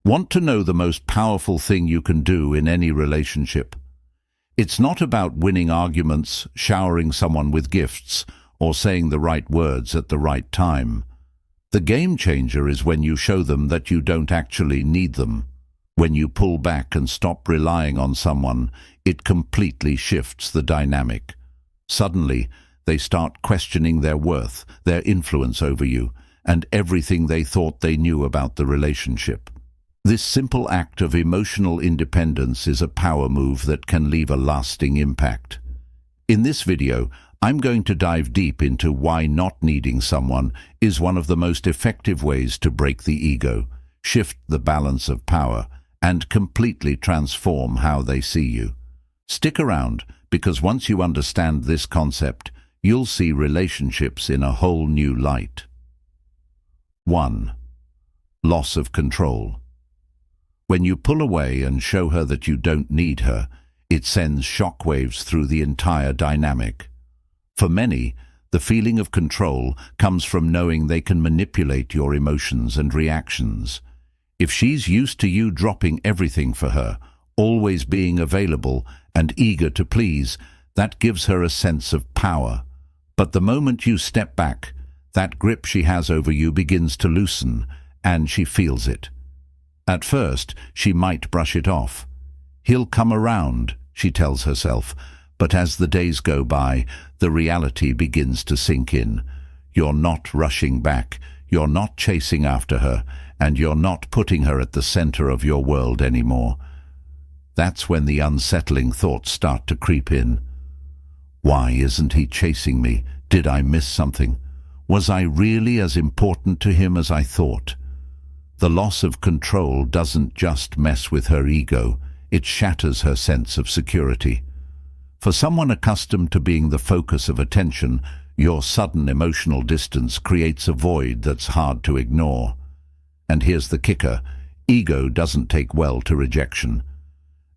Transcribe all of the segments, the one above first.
Want to know the most powerful thing you can do in any relationship? It's not about winning arguments, showering someone with gifts, or saying the right words at the right time. The game changer is when you show them that you don't actually need them. When you pull back and stop relying on someone, it completely shifts the dynamic. Suddenly, they start questioning their worth, their influence over you, and everything they thought they knew about the relationship. This simple act of emotional independence is a power move that can leave a lasting impact. In this video, I'm going to dive deep into why not needing someone is one of the most effective ways to break the ego, shift the balance of power, and completely transform how they see you. Stick around, because once you understand this concept, you'll see relationships in a whole new light. 1. Loss of control. When you pull away and show her that you don't need her, it sends shockwaves through the entire dynamic. For many, the feeling of control comes from knowing they can manipulate your emotions and reactions. If she's used to you dropping everything for her, always being available and eager to please, that gives her a sense of power. But the moment you step back, that grip she has over you begins to loosen, and she feels it. At first, she might brush it off. He'll come around, she tells herself, but as the days go by, the reality begins to sink in. You're not rushing back, you're not chasing after her, and you're not putting her at the center of your world anymore. That's when the unsettling thoughts start to creep in. Why isn't he chasing me? Did I miss something? Was I really as important to him as I thought? The loss of control doesn't just mess with her ego, it shatters her sense of security. For someone accustomed to being the focus of attention, your sudden emotional distance creates a void that's hard to ignore. And here's the kicker, ego doesn't take well to rejection.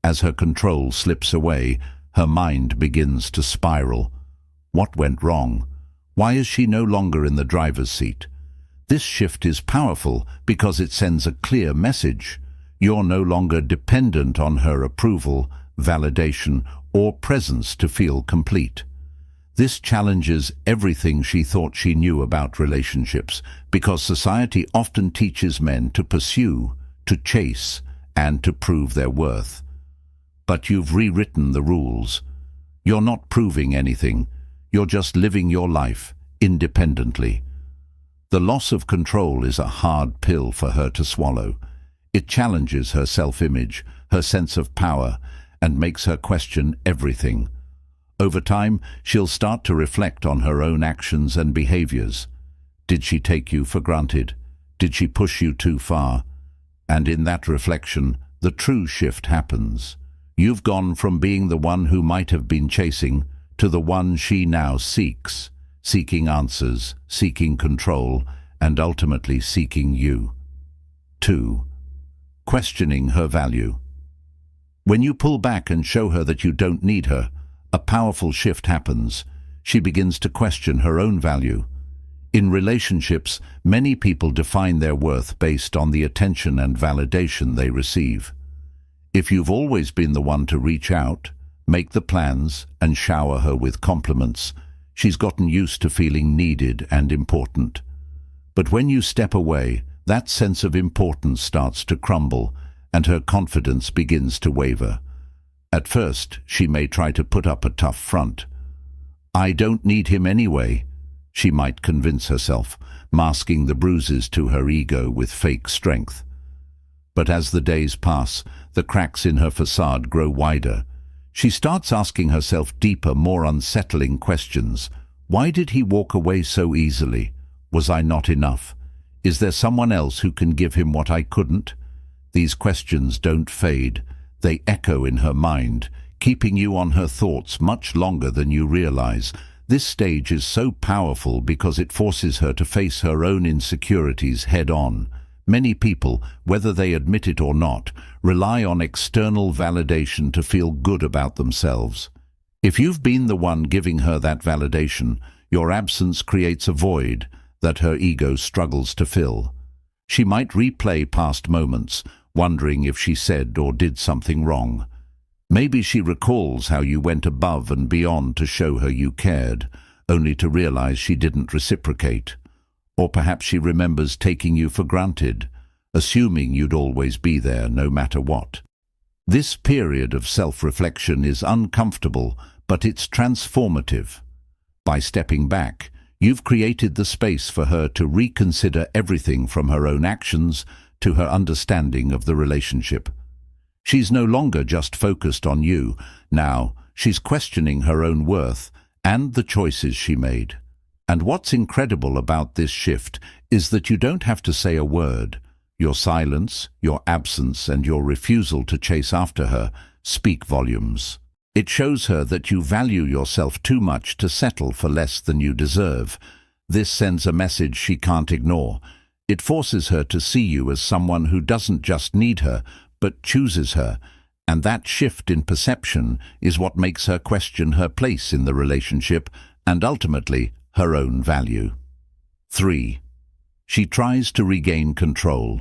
As her control slips away, her mind begins to spiral. What went wrong? Why is she no longer in the driver's seat? This shift is powerful because it sends a clear message. You're no longer dependent on her approval, validation, or presence to feel complete. This challenges everything she thought she knew about relationships, because society often teaches men to pursue, to chase, and to prove their worth. But you've rewritten the rules. You're not proving anything. You're just living your life independently. The loss of control is a hard pill for her to swallow. It challenges her self-image, her sense of power, and makes her question everything. Over time, she'll start to reflect on her own actions and behaviors. Did she take you for granted? Did she push you too far? And in that reflection, the true shift happens. You've gone from being the one who might have been chasing to the one she now seeks, seeking answers, seeking control, and ultimately seeking you. 2. Questioning her value. When you pull back and show her that you don't need her, a powerful shift happens. She begins to question her own value. In relationships, many people define their worth based on the attention and validation they receive. If you've always been the one to reach out, make the plans, and shower her with compliments, she's gotten used to feeling needed and important. But when you step away, that sense of importance starts to crumble, and her confidence begins to waver. At first, she may try to put up a tough front. I don't need him anyway, she might convince herself, masking the bruises to her ego with fake strength. But as the days pass, the cracks in her facade grow wider. She starts asking herself deeper, more unsettling questions. Why did he walk away so easily? Was I not enough? Is there someone else who can give him what I couldn't? These questions don't fade. They echo in her mind, keeping you on her thoughts much longer than you realize. This stage is so powerful because it forces her to face her own insecurities head-on. Many people, whether they admit it or not, rely on external validation to feel good about themselves. If you've been the one giving her that validation, your absence creates a void that her ego struggles to fill. She might replay past moments, wondering if she said or did something wrong. Maybe she recalls how you went above and beyond to show her you cared, only to realize she didn't reciprocate. Or perhaps she remembers taking you for granted, assuming you'd always be there no matter what. This period of self-reflection is uncomfortable, but it's transformative. By stepping back, you've created the space for her to reconsider everything from her own actions to her understanding of the relationship. She's no longer just focused on you. Now, she's questioning her own worth and the choices she made. And what's incredible about this shift is that you don't have to say a word. Your silence, your absence, and your refusal to chase after her speak volumes. It shows her that you value yourself too much to settle for less than you deserve. This sends a message she can't ignore. It forces her to see you as someone who doesn't just need her, but chooses her. And that shift in perception is what makes her question her place in the relationship and ultimately her own value. 3. She tries to regain control.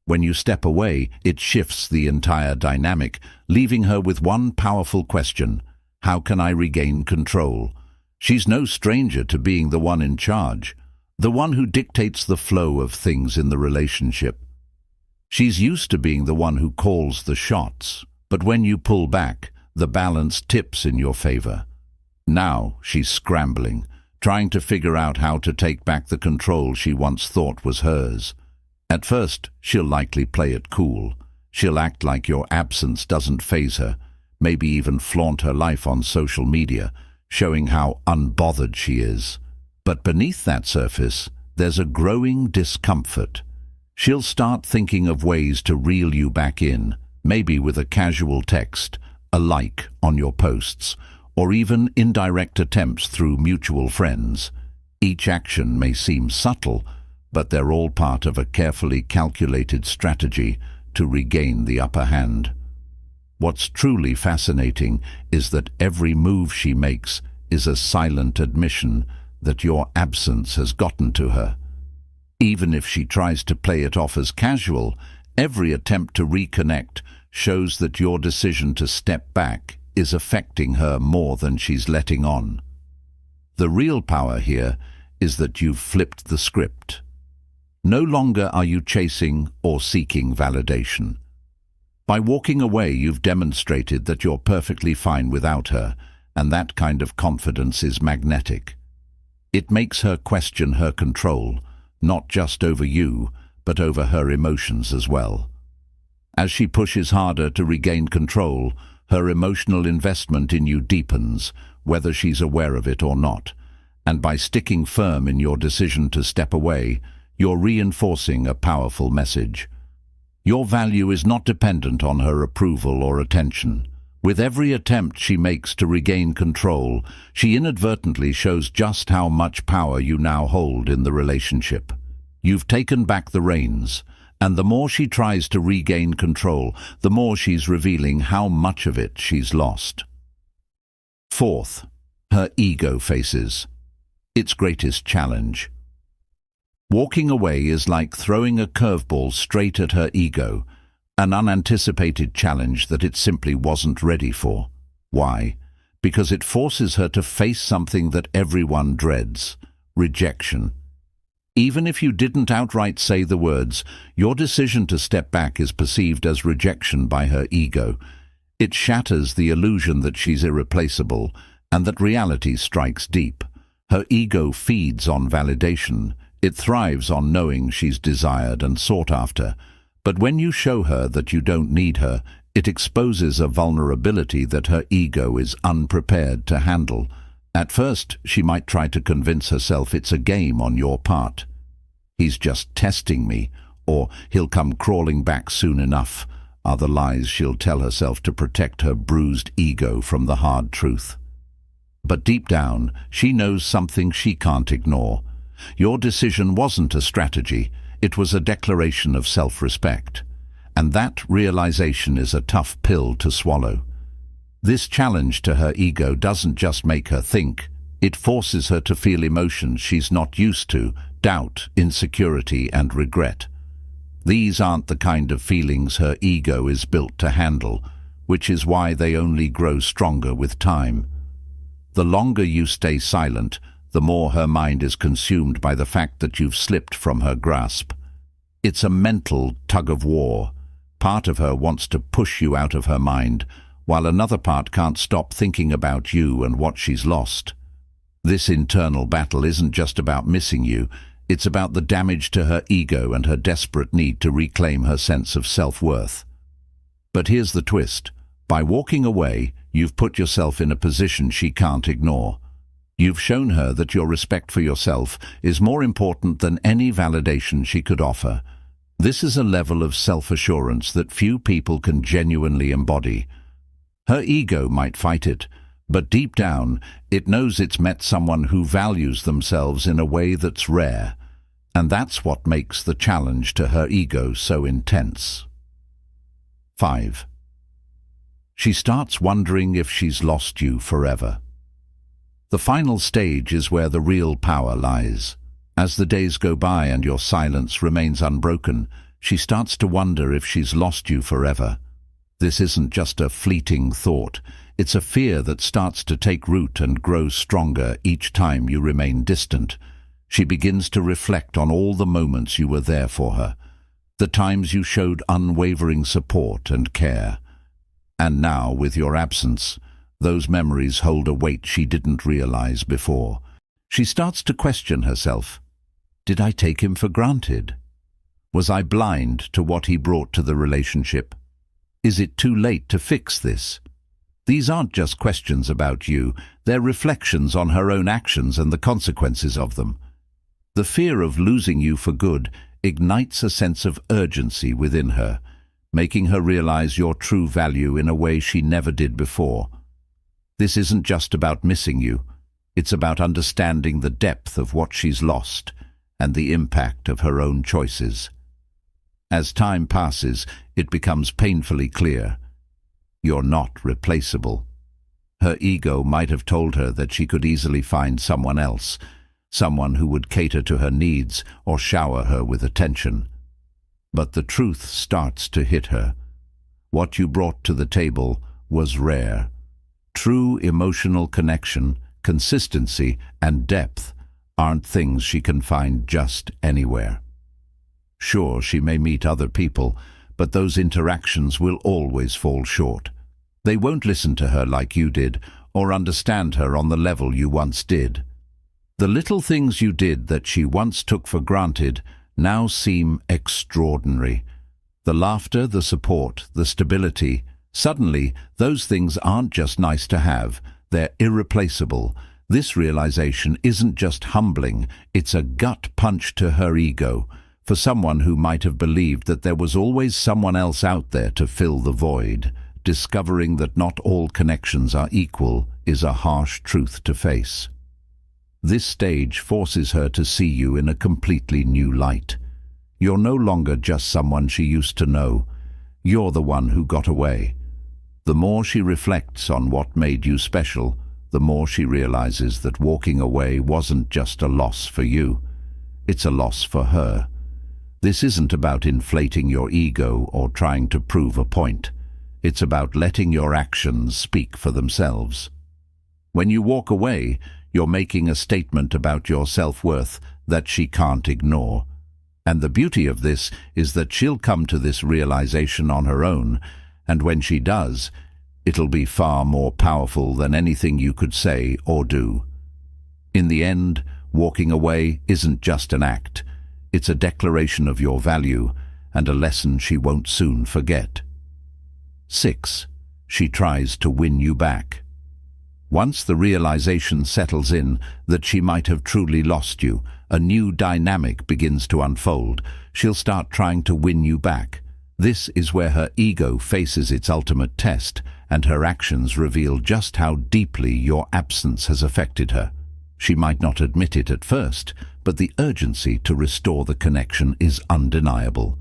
When you step away, it shifts the entire dynamic, leaving her with one powerful question: how can I regain control? She's no stranger to being the one in charge, the one who dictates the flow of things in the relationship. She's used to being the one who calls the shots, but when you pull back, the balance tips in your favor. Now she's scrambling, trying to figure out how to take back the control she once thought was hers. At first, she'll likely play it cool. She'll act like your absence doesn't faze her, maybe even flaunt her life on social media, showing how unbothered she is. But beneath that surface, there's a growing discomfort. She'll start thinking of ways to reel you back in, maybe with a casual text, a like on your posts, or even indirect attempts through mutual friends. Each action may seem subtle, but they're all part of a carefully calculated strategy to regain the upper hand. What's truly fascinating is that every move she makes is a silent admission that your absence has gotten to her. Even if she tries to play it off as casual, every attempt to reconnect shows that your decision to step back is affecting her more than she's letting on. The real power here is that you've flipped the script. No longer are you chasing or seeking validation. By walking away, you've demonstrated that you're perfectly fine without her, and that kind of confidence is magnetic. It makes her question her control, not just over you, but over her emotions as well. As she pushes harder to regain control, her emotional investment in you deepens, whether she's aware of it or not. And by sticking firm in your decision to step away, you're reinforcing a powerful message. Your value is not dependent on her approval or attention. With every attempt she makes to regain control, she inadvertently shows just how much power you now hold in the relationship. You've taken back the reins, and the more she tries to regain control, the more she's revealing how much of it she's lost. 4th, her ego faces its greatest challenge. Walking away is like throwing a curveball straight at her ego, an unanticipated challenge that it simply wasn't ready for. Why? Because it forces her to face something that everyone dreads: rejection. Even if you didn't outright say the words, your decision to step back is perceived as rejection by her ego. It shatters the illusion that she's irreplaceable and that reality strikes deep. Her ego feeds on validation. It thrives on knowing she's desired and sought after. But when you show her that you don't need her, it exposes a vulnerability that her ego is unprepared to handle. At first, she might try to convince herself it's a game on your part. He's just testing me, or he'll come crawling back soon enough, are the lies she'll tell herself to protect her bruised ego from the hard truth. But deep down, she knows something she can't ignore. Your decision wasn't a strategy, it was a declaration of self-respect. And that realization is a tough pill to swallow. This challenge to her ego doesn't just make her think, it forces her to feel emotions she's not used to: doubt, insecurity, and regret. These aren't the kind of feelings her ego is built to handle, which is why they only grow stronger with time. The longer you stay silent, the more her mind is consumed by the fact that you've slipped from her grasp. It's a mental tug-of-war. Part of her wants to push you out of her mind, while another part can't stop thinking about you and what she's lost. This internal battle isn't just about missing you, it's about the damage to her ego and her desperate need to reclaim her sense of self-worth. But here's the twist. By walking away, you've put yourself in a position she can't ignore. You've shown her that your respect for yourself is more important than any validation she could offer. This is a level of self-assurance that few people can genuinely embody. Her ego might fight it, but deep down, it knows it's met someone who values themselves in a way that's rare. And that's what makes the challenge to her ego so intense. 5. She starts wondering if she's lost you forever. The final stage is where the real power lies. As the days go by and your silence remains unbroken, she starts to wonder if she's lost you forever. This isn't just a fleeting thought. It's a fear that starts to take root and grows stronger each time you remain distant. She begins to reflect on all the moments you were there for her, the times you showed unwavering support and care. And now, with your absence, those memories hold a weight she didn't realize before. She starts to question herself. Did I take him for granted? Was I blind to what he brought to the relationship? Is it too late to fix this? These aren't just questions about you, they're reflections on her own actions and the consequences of them. The fear of losing you for good ignites a sense of urgency within her, making her realize your true value in a way she never did before. This isn't just about missing you, it's about understanding the depth of what she's lost and the impact of her own choices. As time passes, it becomes painfully clear. You're not replaceable. Her ego might have told her that she could easily find someone else, someone who would cater to her needs or shower her with attention. But the truth starts to hit her. What you brought to the table was rare. True emotional connection, consistency, and depth aren't things she can find just anywhere. Sure, she may meet other people, but those interactions will always fall short. They won't listen to her like you did, or understand her on the level you once did. The little things you did that she once took for granted now seem extraordinary. The laughter, the support, the stability. Suddenly, those things aren't just nice to have, they're irreplaceable. This realization isn't just humbling, it's a gut punch to her ego. For someone who might have believed that there was always someone else out there to fill the void, discovering that not all connections are equal is a harsh truth to face. This stage forces her to see you in a completely new light. You're no longer just someone she used to know. You're the one who got away. The more she reflects on what made you special, the more she realizes that walking away wasn't just a loss for you. It's a loss for her. This isn't about inflating your ego or trying to prove a point. It's about letting your actions speak for themselves. When you walk away, you're making a statement about your self-worth that she can't ignore. And the beauty of this is that she'll come to this realization on her own, and when she does, it'll be far more powerful than anything you could say or do. In the end, walking away isn't just an act. It's a declaration of your value and a lesson she won't soon forget. 6. She tries to win you back. Once the realization settles in that she might have truly lost you, a new dynamic begins to unfold. She'll start trying to win you back. This is where her ego faces its ultimate test, and her actions reveal just how deeply your absence has affected her. She might not admit it at first, but the urgency to restore the connection is undeniable.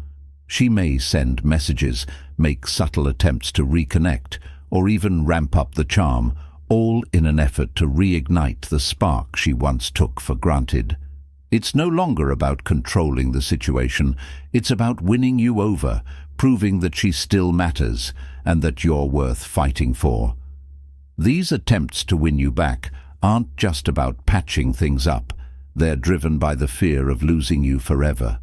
She may send messages, make subtle attempts to reconnect, or even ramp up the charm, all in an effort to reignite the spark she once took for granted. It's no longer about controlling the situation. It's about winning you over, proving that she still matters and that you're worth fighting for. These attempts to win you back aren't just about patching things up. They're driven by the fear of losing you forever.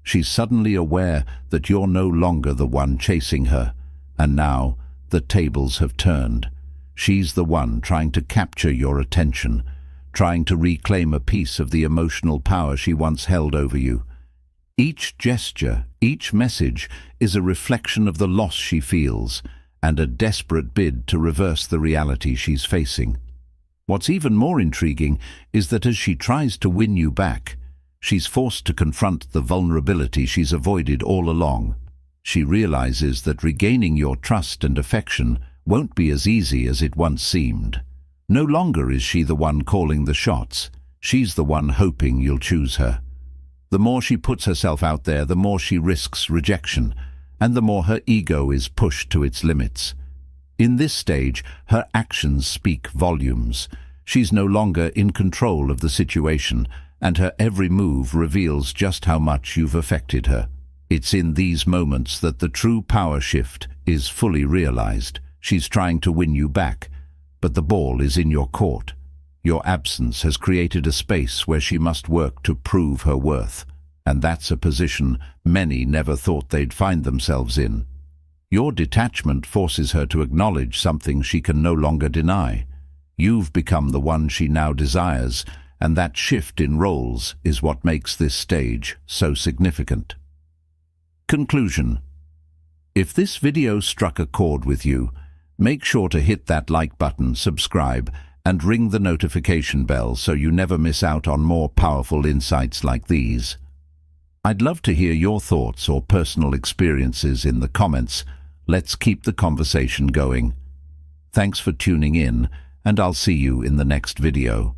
She's suddenly aware that you're no longer the one chasing her, and now the tables have turned. She's the one trying to capture your attention, trying to reclaim a piece of the emotional power she once held over you. Each gesture, each message is a reflection of the loss she feels and a desperate bid to reverse the reality she's facing. What's even more intriguing is that as she tries to win you back, she's forced to confront the vulnerability she's avoided all along. She realizes that regaining your trust and affection won't be as easy as it once seemed. No longer is she the one calling the shots. She's the one hoping you'll choose her. The more she puts herself out there, the more she risks rejection, and the more her ego is pushed to its limits. In this stage, her actions speak volumes. She's no longer in control of the situation, and her every move reveals just how much you've affected her. It's in these moments that the true power shift is fully realized. She's trying to win you back, but the ball is in your court. Your absence has created a space where she must work to prove her worth, and that's a position many never thought they'd find themselves in. Your detachment forces her to acknowledge something she can no longer deny. You've become the one she now desires, and that shift in roles is what makes this stage so significant. Conclusion. If this video struck a chord with you, make sure to hit that like button, subscribe, and ring the notification bell so you never miss out on more powerful insights like these. I'd love to hear your thoughts or personal experiences in the comments. Let's keep the conversation going. Thanks for tuning in, and I'll see you in the next video.